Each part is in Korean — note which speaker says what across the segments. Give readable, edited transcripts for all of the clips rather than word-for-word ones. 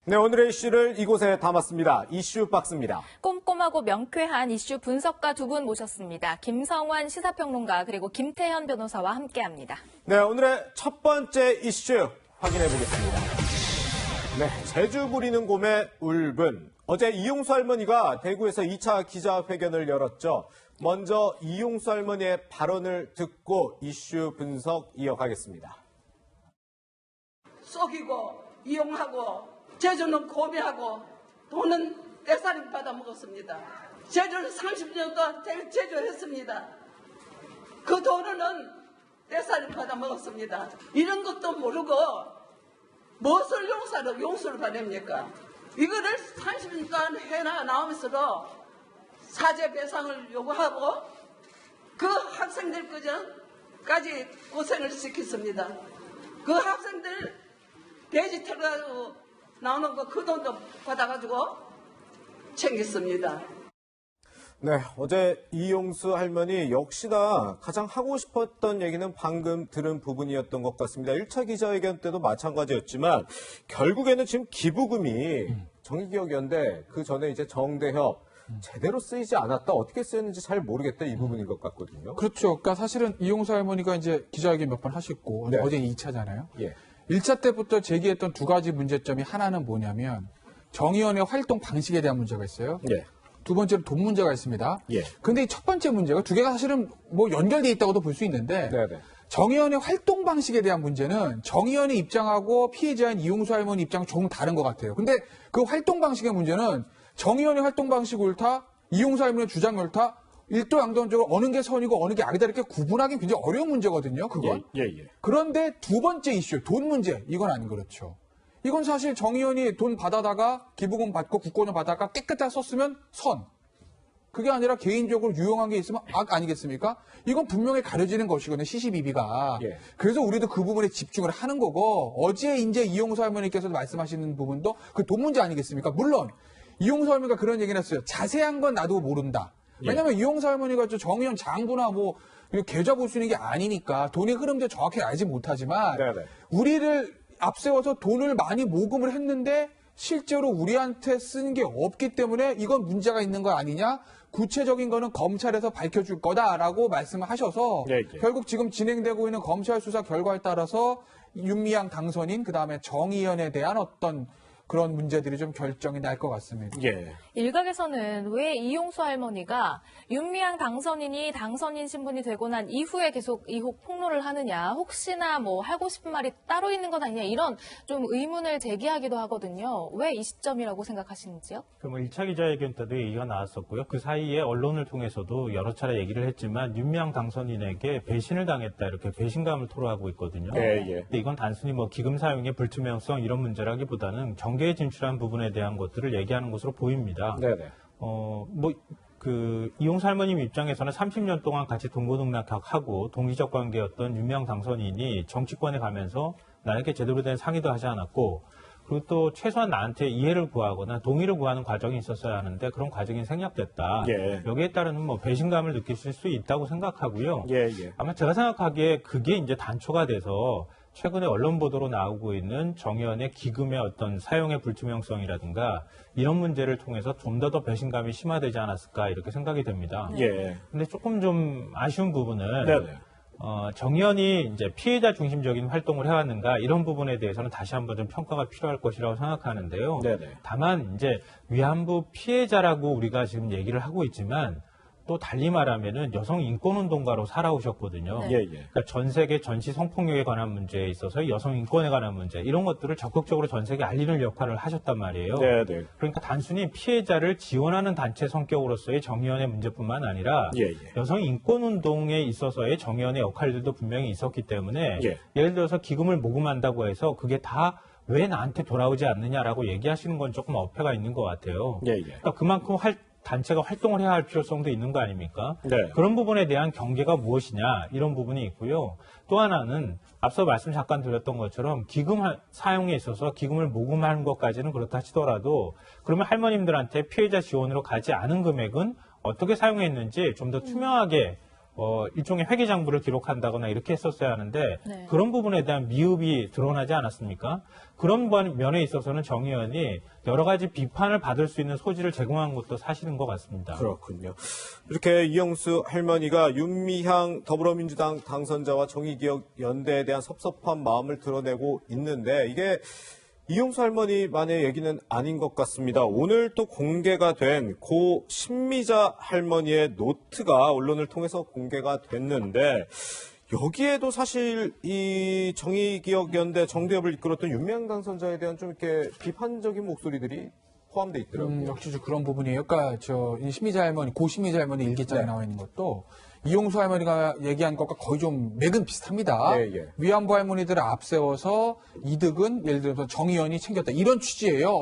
Speaker 1: 네, 오늘의 이슈를 이곳에 담았습니다. 이슈 박스입니다.
Speaker 2: 꼼꼼하고 명쾌한 이슈 분석가 두 분 모셨습니다. 김성환 시사평론가 그리고 김태현 변호사와 함께합니다.
Speaker 1: 네, 오늘의 첫 번째 이슈 확인해 보겠습니다. 네, 제주 부리는 곰의 울분. 어제 이용수 할머니가 대구에서 2차 기자회견을 열었죠. 먼저 이용수 할머니의 발언을 듣고 이슈 분석 이어가겠습니다.
Speaker 3: 속이고 이용하고 제주는 고비하고 돈은 떼살림 받아 먹었습니다. 제주를 30년 동안 제주했습니다. 그 돈은 떼살림 받아 먹었습니다. 이런 것도 모르고 무엇을 용서를 받습니까? 이거를 30년 동안 해나 나오면서도 사죄 배상을 요구하고 그 학생들까지 고생을 시켰습니다. 그 학생들 돼지 털가지고 나오는 거 그 돈도 받아가지고 챙겼습니다.
Speaker 1: 네, 어제 이용수 할머니 역시나 가장 하고 싶었던 얘기는 방금 들은 부분이었던 것 같습니다. 1차 기자회견 때도 마찬가지였지만 결국에는 지금 기부금이 정의기억이었는데 그 전에 이제 정대협 제대로 쓰이지 않았다. 어떻게 쓰였는지 잘 모르겠다. 이 부분인 것 같거든요.
Speaker 4: 그렇죠. 그러니까 사실은 이용수 할머니가 이제 기자회견 몇 번 하셨고
Speaker 1: 네.
Speaker 4: 어제 2차잖아요.
Speaker 1: 예.
Speaker 4: 1차 때부터 제기했던 두 가지 문제점이 하나는 뭐냐면 정의원의 활동 방식에 대한 문제가 있어요.
Speaker 1: 예.
Speaker 4: 두 번째로 돈 문제가 있습니다.
Speaker 1: 예.
Speaker 4: 근데 이 첫 번째 문제가 두 개가 사실은 뭐 연결돼 있다고도 볼 수 있는데
Speaker 1: 네네.
Speaker 4: 정의원의 활동 방식에 대한 문제는 정의원의 입장하고 피해자인 이용수 할머니 입장은 조금 다른 것 같아요. 근데 그 활동 방식의 문제는 정의원의 활동 방식 옳다, 이용수 할머니의 주장 옳다, 일도 양도적으로 어느 게 선이고 어느 게 악이다 이렇게 구분하기 굉장히 어려운 문제거든요. 그건.
Speaker 1: 예.
Speaker 4: 그런데 두 번째 이슈, 돈 문제. 이건 아닌 그렇죠. 이건 사실 정의원이 돈 받아다가 기부금 받고 국고는 받아다가 깨끗하게 썼으면 선. 그게 아니라 개인적으로 유용한 게 있으면 악 아니겠습니까? 이건 분명히 가려지는 것이거든요. 시시비비가.
Speaker 1: 예.
Speaker 4: 그래서 우리도 그 부분에 집중을 하는 거고 어제 이제 이용수 할머니께서 말씀하시는 부분도 그 돈 문제 아니겠습니까? 물론 이용수 할머니가 그런 얘기를 했어요. 자세한 건 나도 모른다. 왜냐면 이용수 할머니가 정의원 장부나 뭐 계좌 볼 수 있는 게 아니니까 돈의 흐름도 정확히 알지 못하지만
Speaker 1: 네네.
Speaker 4: 우리를 앞세워서 돈을 많이 모금을 했는데 실제로 우리한테 쓴 게 없기 때문에 이건 문제가 있는 거 아니냐? 구체적인 거는 검찰에서 밝혀줄 거다라고 말씀을 하셔서
Speaker 1: 예.
Speaker 4: 결국 지금 진행되고 있는 검찰 수사 결과에 따라서 윤미향 당선인 그다음에 정의연에 대한 어떤 그런 문제들이 좀 결정이 날 것 같습니다.
Speaker 1: 예.
Speaker 2: 일각에서는 왜 이용수 할머니가 윤미향 당선인이 당선인 신분이 되고 난 이후에 계속 이혹 폭로를 하느냐, 혹시나 뭐 하고 싶은 말이 따로 있는 것 아니냐 이런 좀 의문을 제기하기도 하거든요. 왜 이 시점이라고 생각하시는지요?
Speaker 5: 뭐 1차 기자회견 때도 얘기가 나왔었고요. 그 사이에 언론을 통해서도 여러 차례 얘기를 했지만 윤미향 당선인에게 배신을 당했다 이렇게 배신감을 토로하고 있거든요.
Speaker 1: 예.
Speaker 5: 근데 이건 단순히 뭐 기금 사용의 불투명성 이런 문제라기보다는 정계에 진출한 부분에 대한 것들을 얘기하는 것으로 보입니다.
Speaker 1: 네네.
Speaker 5: 이용수 할머님 입장에서는 30년 동안 같이 동고동락하고 동지적 관계였던 윤미향 당선인이 정치권에 가면서 나에게 제대로 된 상의도 하지 않았고 그리고 또 최소한 나한테 이해를 구하거나 동의를 구하는 과정이 있었어야 하는데 그런 과정이 생략됐다.
Speaker 1: 예.
Speaker 5: 여기에 따르는 뭐 배신감을 느끼실 수 있다고 생각하고요.
Speaker 1: 예.
Speaker 5: 아마 제가 생각하기에 그게 이제 단초가 돼서 최근에 언론 보도로 나오고 있는 정의원의 기금의 어떤 사용의 불투명성이라든가 이런 문제를 통해서 좀 더 배신감이 심화되지 않았을까 이렇게 생각이 됩니다.
Speaker 1: 예.
Speaker 5: 근데 조금 좀 아쉬운 부분은
Speaker 1: 네네.
Speaker 5: 정의원이 이제 피해자 중심적인 활동을 해왔는가 이런 부분에 대해서는 다시 한번 좀 평가가 필요할 것이라고 생각하는데요.
Speaker 1: 네네.
Speaker 5: 다만 이제 위안부 피해자라고 우리가 지금 얘기를 하고 있지만 또 달리 말하면은 여성 인권 운동가로 살아오셨거든요.
Speaker 2: 네.
Speaker 5: 그러니까 전 세계 전시 성폭력에 관한 문제에 있어서 여성 인권에 관한 문제 이런 것들을 적극적으로 전 세계에 알리는 역할을 하셨단 말이에요.
Speaker 1: 네네.
Speaker 5: 그러니까 단순히 피해자를 지원하는 단체 성격으로서의 정의원의 문제뿐만 아니라
Speaker 1: 예.
Speaker 5: 여성 인권 운동에 있어서의 정의원의 역할들도 분명히 있었기 때문에
Speaker 1: 예.
Speaker 5: 예를 들어서 기금을 모금한다고 해서 그게 다 왜 나한테 돌아오지 않느냐라고 얘기하시는 건 조금 어폐가 있는 것 같아요.
Speaker 1: 예.
Speaker 5: 그러니까 그만큼 단체가 활동을 해야 할 필요성도 있는 거 아닙니까?
Speaker 1: 네.
Speaker 5: 그런 부분에 대한 경계가 무엇이냐 이런 부분이 있고요. 또 하나는 앞서 말씀 잠깐 드렸던 것처럼 기금 사용에 있어서 기금을 모금하는 것까지는 그렇다 치더라도 그러면 할머님들한테 피해자 지원으로 가지 않은 금액은 어떻게 사용했는지 좀 더 투명하게 일종의 회계장부를 기록한다거나 이렇게 했었어야 하는데
Speaker 2: 네.
Speaker 5: 그런 부분에 대한 미흡이 드러나지 않았습니까? 그런 면에 있어서는 정 의원이 여러 가지 비판을 받을 수 있는 소지를 제공한 것도 사실인 것 같습니다.
Speaker 1: 그렇군요. 이렇게 이영수 할머니가 윤미향 더불어민주당 당선자와 정의기억연대에 대한 섭섭한 마음을 드러내고 있는데 이게 이용수 할머니만의 얘기는 아닌 것 같습니다. 오늘 또 공개가 된 고 신미자 할머니의 노트가 언론을 통해서 공개가 됐는데 여기에도 사실 이 정의기억연대 정대협을 이끌었던 윤미향 당선자에 대한 좀 이렇게 비판적인 목소리들이 포함되어 있더라고요.
Speaker 4: 역시 그런 부분이에요. 그러니까 이 신미자 할머니, 고 신미자 할머니 일기장에 나와 있는 것도 이용수 할머니가 얘기한 것과 거의 좀 맥은 비슷합니다.
Speaker 1: 예, 예.
Speaker 4: 위안부 할머니들을 앞세워서 이득은 예를 들어서 정 의원이 챙겼다. 이런 취지예요.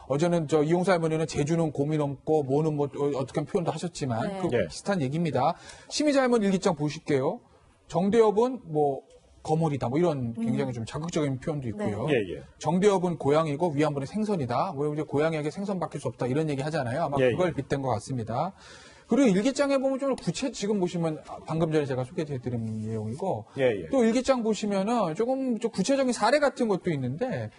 Speaker 4: 어제는 이용수 할머니는 제주는 곰이 넘고 뭐는 뭐 어떻게 표현도 하셨지만
Speaker 2: 네.
Speaker 4: 그
Speaker 1: 예.
Speaker 4: 비슷한 얘기입니다. 신미자 할머니 일기장 보실게요. 정대협은 뭐 거물이다. 뭐 이런 굉장히 좀 자극적인 표현도 있고요.
Speaker 1: 예, 예.
Speaker 4: 정대협은 고향이고 위안부는 생선이다. 뭐 이제 고향에게 생선밖에 수 없다. 이런 얘기 하잖아요. 아마
Speaker 1: 예,
Speaker 4: 그걸
Speaker 1: 예.
Speaker 4: 빗댄 것 같습니다. 그리고 일기장에 보면 좀 지금 보시면 방금 전에 제가 소개해드린 내용이고
Speaker 1: 예, 예.
Speaker 4: 또 일기장 보시면은 조금 좀 구체적인 사례 같은 것도 있는데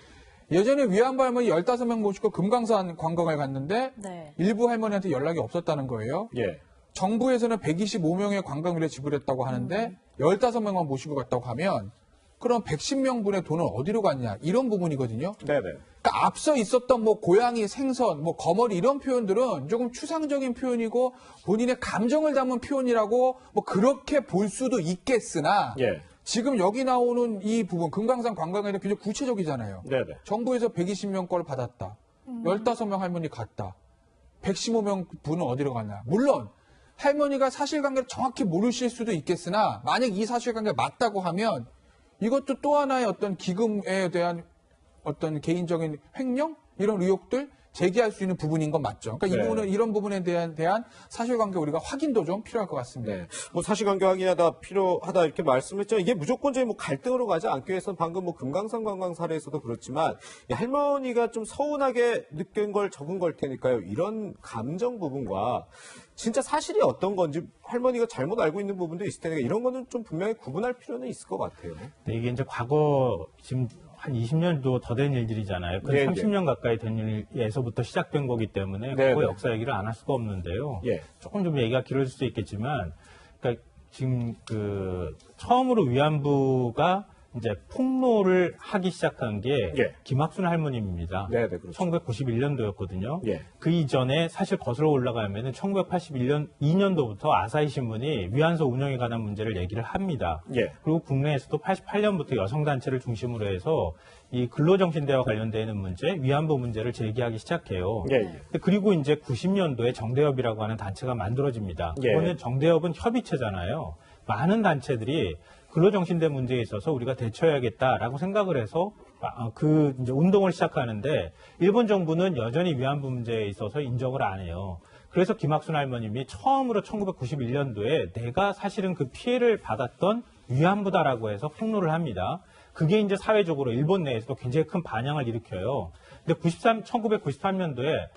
Speaker 4: 예전에 위안부 할머니 15명 모시고 금강산 관광을 갔는데
Speaker 2: 네.
Speaker 4: 일부 할머니한테 연락이 없었다는 거예요.
Speaker 1: 예.
Speaker 4: 정부에서는 125명의 관광비를 지불했다고 하는데 15명만 모시고 갔다고 하면 그럼 110명 분의 돈은 어디로 갔냐 이런 부분이거든요.
Speaker 1: 네네.
Speaker 4: 그러니까 앞서 있었던 뭐 고양이, 생선, 뭐 거머리 이런 표현들은 조금 추상적인 표현이고 본인의 감정을 담은 표현이라고 뭐 그렇게 볼 수도 있겠으나
Speaker 1: 예.
Speaker 4: 지금 여기 나오는 이 부분 금강산 관광에 대해 굉장히 구체적이잖아요.
Speaker 1: 네네.
Speaker 4: 정부에서 120명 걸 받았다. 15명 할머니 갔다. 115명 분은 어디로 갔냐. 물론 할머니가 사실관계를 정확히 모르실 수도 있겠으나 만약 이 사실관계가 맞다고 하면 이것도 또 하나의 어떤 기금에 대한 어떤 개인적인 횡령 이런 의혹들 제기할 수 있는 부분인 건 맞죠. 그러니까 이
Speaker 1: 네.
Speaker 4: 부분은 이런 부분에 대한 사실관계 우리가 확인도 좀 필요할 것 같습니다.
Speaker 1: 네. 뭐 사실관계 확인하다 필요하다 이렇게 말씀했죠. 이게 무조건 뭐 갈등으로 가지 않기 위해서는 방금 뭐 금강산 관광 사례에서도 그렇지만 이 할머니가 좀 서운하게 느낀 걸 적은 걸 테니까요. 이런 감정 부분과 진짜 사실이 어떤 건지 할머니가 잘못 알고 있는 부분도 있을 테니까 이런 거는 좀 분명히 구분할 필요는 있을 것 같아요.
Speaker 5: 네, 이게 이제 과거 지금 한 20년도 더 된 일들이잖아요. 그
Speaker 1: 예,
Speaker 5: 30년 가까이 된 일에서부터 시작된 거기 때문에
Speaker 1: 네,
Speaker 5: 그거
Speaker 1: 네.
Speaker 5: 역사 얘기를 안 할 수가 없는데요.
Speaker 1: 예.
Speaker 5: 조금 좀 얘기가 길어질 수 있겠지만, 그러니까 지금 처음으로 위안부가 이제 폭로를 하기 시작한 게
Speaker 1: 예.
Speaker 5: 김학순 할머님입니다.
Speaker 1: 네, 네, 그렇죠.
Speaker 5: 1991년도였거든요.
Speaker 1: 예.
Speaker 5: 그 이전에 사실 거슬러 올라가면은 2년도부터 아사히 신문이 위안소 운영에 관한 문제를 얘기를 합니다.
Speaker 1: 예.
Speaker 5: 그리고 국내에서도 88년부터 여성단체를 중심으로 해서 이 근로정신대와 관련되는 문제, 위안부 문제를 제기하기 시작해요.
Speaker 1: 예, 예.
Speaker 5: 그리고 이제 90년도에 정대협이라고 하는 단체가 만들어집니다.
Speaker 1: 예.
Speaker 5: 이거는 정대협은 협의체잖아요. 많은 단체들이 근로정신대 문제에 있어서 우리가 대처해야겠다라고 생각을 해서 이제 운동을 시작하는데 일본 정부는 여전히 위안부 문제에 있어서 인정을 안 해요. 그래서 김학순 할머님이 처음으로 1991년도에 내가 사실은 그 피해를 받았던 위안부다라고 해서 폭로를 합니다. 그게 이제 사회적으로 일본 내에서도 굉장히 큰 반향을 일으켜요. 근데 1993년도에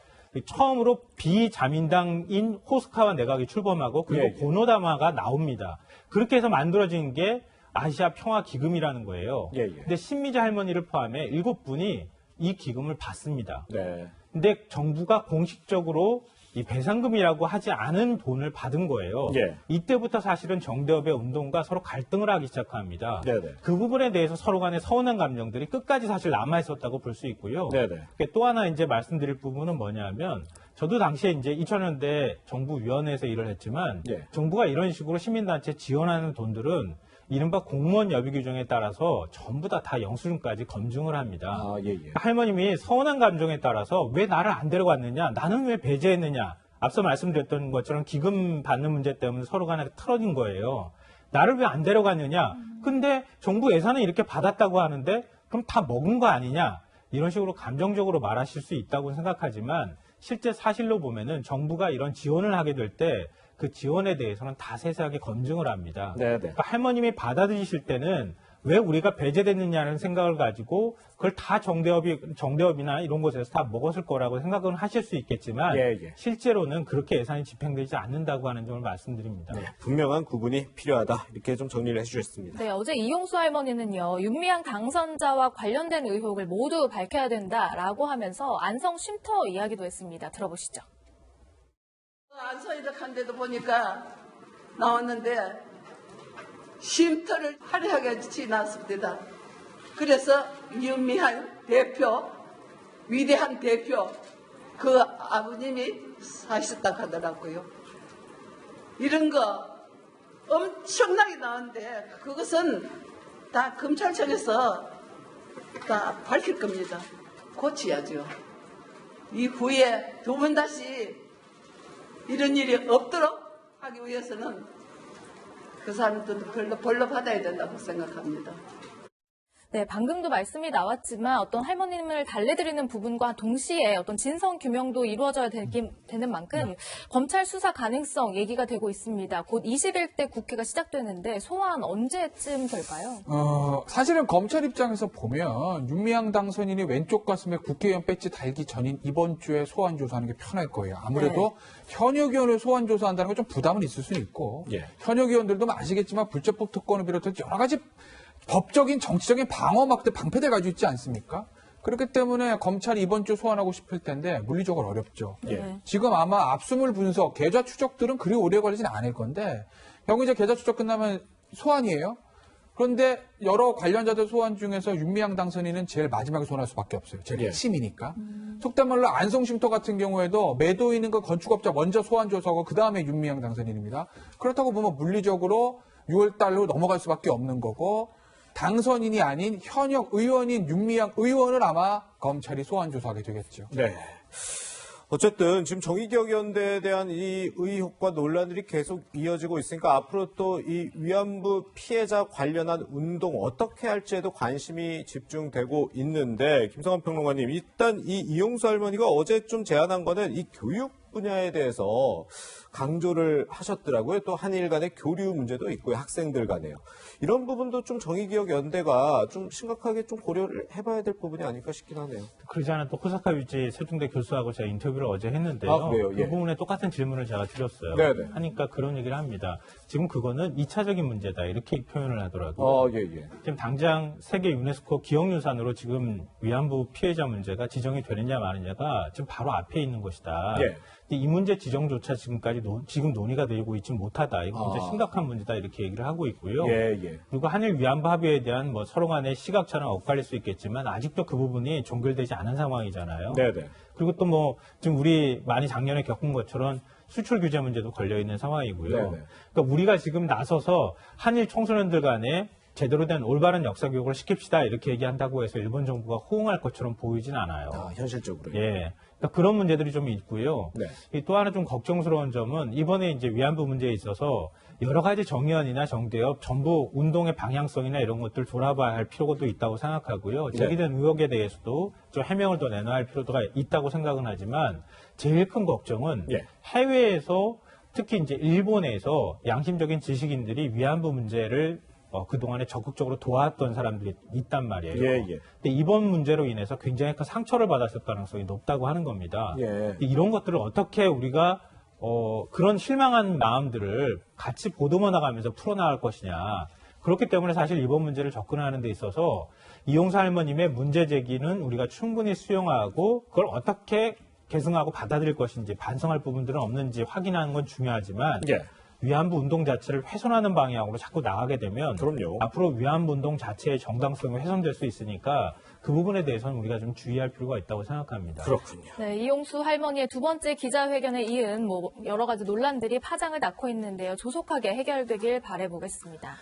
Speaker 5: 처음으로 비자민당인 호스카와 내각이 출범하고 그리고
Speaker 1: 예, 예.
Speaker 5: 고노다마가 나옵니다. 그렇게 해서 만들어진 게 아시아 평화 기금이라는 거예요.
Speaker 1: 예, 예.
Speaker 5: 근데 신미자 할머니를 포함해 7분이 이 기금을 받습니다.
Speaker 1: 네.
Speaker 5: 근데 정부가 공식적으로 이 배상금이라고 하지 않은 돈을 받은 거예요.
Speaker 1: 예.
Speaker 5: 이때부터 사실은 정대협의 운동과 서로 갈등을 하기 시작합니다.
Speaker 1: 네네.
Speaker 5: 그 부분에 대해서 서로 간의 서운한 감정들이 끝까지 사실 남아 있었다고 볼 수 있고요.
Speaker 1: 네네.
Speaker 5: 또 하나 이제 말씀드릴 부분은 뭐냐면 저도 당시에 이제 2000년대 정부위원회에서 일을 했지만
Speaker 1: 예.
Speaker 5: 정부가 이런 식으로 시민단체 지원하는 돈들은 이른바 공무원 여비 규정에 따라서 전부 다 영수증까지 검증을 합니다.
Speaker 1: 아, 예, 예.
Speaker 5: 할머님이 서운한 감정에 따라서 왜 나를 안 데려갔느냐, 나는 왜 배제했느냐, 앞서 말씀드렸던 것처럼 기금 받는 문제 때문에 서로 간에 틀어진 거예요. 나를 왜 안 데려갔느냐, 근데 정부 예산을 이렇게 받았다고 하는데 그럼 다 먹은 거 아니냐, 이런 식으로 감정적으로 말하실 수 있다고 생각하지만 실제 사실로 보면은 정부가 이런 지원을 하게 될 때 그 지원에 대해서는 다 세세하게 검증을 합니다.
Speaker 1: 네네.
Speaker 5: 그러니까 할머님이 받아들이실 때는 왜 우리가 배제됐느냐는 생각을 가지고 그걸 다 정대협이나 이런 곳에서 다 먹었을 거라고 생각은 하실 수 있겠지만
Speaker 1: 예, 예.
Speaker 5: 실제로는 그렇게 예산이 집행되지 않는다고 하는 점을 말씀드립니다.
Speaker 1: 네, 분명한 구분이 필요하다. 이렇게 좀 정리를 해주셨습니다.
Speaker 2: 네, 어제 이용수 할머니는요, 윤미향 당선자와 관련된 의혹을 모두 밝혀야 된다라고 하면서 안성 쉼터 이야기도 했습니다. 들어보시죠.
Speaker 3: 안서이덕한데도 보니까 나왔는데 쉼터를 화려하게 지났습니다. 그래서 윤미향 대표, 위대한 대표, 그 아버님이 사셨다고 하더라고요. 이런 거 엄청나게 나왔는데 그것은 다 검찰청에서 다 밝힐 겁니다. 고쳐야죠. 이후에 두 번 다시 이런 일이 없도록 하기 위해서는 그 사람들도 벌로 받아야 된다고 생각합니다.
Speaker 2: 네, 방금도 말씀이 나왔지만 어떤 할머님을 달래드리는 부분과 동시에 어떤 진성 규명도 이루어져야 되는 만큼 검찰 수사 가능성 얘기가 되고 있습니다. 곧 21대 국회가 시작되는데 소환 언제쯤 될까요?
Speaker 4: 사실은 검찰 입장에서 보면 윤미향 당선인이 왼쪽 가슴에 국회의원 배지 달기 전인 이번 주에 소환 조사하는 게 편할 거예요. 아무래도 현역 의원을 소환 조사한다는 건 좀 부담은 있을 수는 있고
Speaker 1: 예.
Speaker 4: 현역 의원들도 아시겠지만 불체포 특권을 비롯해서 여러 가지 법적인 정치적인 방어막들 방패들 가지고 있지 않습니까? 그렇기 때문에 검찰이 이번 주 소환하고 싶을 텐데 물리적으로 어렵죠.
Speaker 1: 예.
Speaker 4: 지금 아마 압수물 분석, 계좌 추적들은 그리 오래 걸리진 않을 건데 결국 이제 계좌 추적 끝나면 소환이에요. 그런데 여러 관련자들 소환 중에서 윤미향 당선인은 제일 마지막에 소환할 수밖에 없어요. 제일
Speaker 1: 예.
Speaker 4: 핵심이니까. 속된 말로 안성쉼터 같은 경우에도 매도 있는 그 건축업자 먼저 소환 조사하고 그 다음에 윤미향 당선인입니다. 그렇다고 보면 물리적으로 6월 달로 넘어갈 수밖에 없는 거고 당선인이 아닌 현역 의원인 윤미향 의원을 아마 검찰이 소환 조사하게 되겠죠.
Speaker 1: 네. 어쨌든 지금 정의기억연대에 대한 이 의혹과 논란들이 계속 이어지고 있으니까 앞으로 또 이 위안부 피해자 관련한 운동 어떻게 할지에도 관심이 집중되고 있는데 김성환 평론가님, 일단 이 이용수 할머니가 어제 좀 제안한 거는 이 교육 분야에 대해서 강조를 하셨더라고요. 또 한일 간의 교류 문제도 있고요. 학생들 간에요. 이런 부분도 좀 정의기억연대가 좀 심각하게 좀 고려를 해봐야 될 부분이 아닐까 싶긴 하네요.
Speaker 5: 그러지 않은 또 호사카 유지 세종대 교수하고 제가 인터뷰를 어제 했는데요.
Speaker 1: 아, 그래요? 예.
Speaker 5: 그 부분에 똑같은 질문을 제가 드렸어요.
Speaker 1: 네네.
Speaker 5: 하니까 그런 얘기를 합니다. 지금 그거는 2차적인 문제다 이렇게 표현을 하더라고요.
Speaker 1: 예, 예.
Speaker 5: 지금 당장 세계 유네스코 기억유산으로 지금 위안부 피해자 문제가 지정이 되느냐 마느냐가 지금 바로 앞에 있는 것이다.
Speaker 1: 예.
Speaker 5: 이 문제 지정조차 지금까지 지금 논의가 되고 있지 못하다. 이거 굉장히 심각한 문제다 이렇게 얘기를 하고 있고요.
Speaker 1: 예, 예.
Speaker 5: 그리고 한일 위안부 합의에 대한 뭐 서로 간의 시각차는 엇갈릴 수 있겠지만 아직도 그 부분이 종결되지 않은 상황이잖아요.
Speaker 1: 네네.
Speaker 5: 그리고 또 뭐 지금 우리 많이 작년에 겪은 것처럼 수출 규제 문제도 걸려 있는 상황이고요.
Speaker 1: 네네.
Speaker 5: 그러니까 우리가 지금 나서서 한일 청소년들 간에 제대로 된 올바른 역사 교육을 시킵시다 이렇게 얘기한다고 해서 일본 정부가 호응할 것처럼 보이진 않아요.
Speaker 1: 아, 현실적으로.
Speaker 5: 예. 그러니까 그런 문제들이 좀 있고요.
Speaker 1: 네.
Speaker 5: 또 하나 좀 걱정스러운 점은 이번에 이제 위안부 문제에 있어서 여러 가지 정의원이나 정대협 전부 운동의 방향성이나 이런 것들 돌아봐야 할 필요도 있다고 생각하고요. 제기된 의혹에 대해서도 좀 해명을 더 내놔야 할 필요가 있다고 생각은 하지만 제일 큰 걱정은
Speaker 1: 예.
Speaker 5: 해외에서 특히 이제 일본에서 양심적인 지식인들이 위안부 문제를 그동안에 적극적으로 도왔던 사람들이 있단 말이에요.
Speaker 1: 예, 예.
Speaker 5: 근데 이번 문제로 인해서 굉장히 큰 상처를 받았을 가능성이 높다고 하는 겁니다.
Speaker 1: 예.
Speaker 5: 근데 이런 것들을 어떻게 우리가 그런 실망한 마음들을 같이 보듬어 나가면서 풀어나갈 것이냐. 그렇기 때문에 사실 이번 문제를 접근하는 데 있어서 이용수 할머님의 문제 제기는 우리가 충분히 수용하고 그걸 어떻게 계승하고 받아들일 것인지 반성할 부분들은 없는지 확인하는 건 중요하지만
Speaker 1: 예.
Speaker 5: 위안부 운동 자체를 훼손하는 방향으로 자꾸 나가게 되면
Speaker 1: 그럼요.
Speaker 5: 앞으로 위안부 운동 자체의 정당성이 훼손될 수 있으니까 그 부분에 대해서는 우리가 좀 주의할 필요가 있다고 생각합니다.
Speaker 1: 그렇군요.
Speaker 2: 네, 이용수 할머니의 두 번째 기자회견에 이은 여러 가지 논란들이 파장을 낳고 있는데요. 조속하게 해결되길 바라보겠습니다.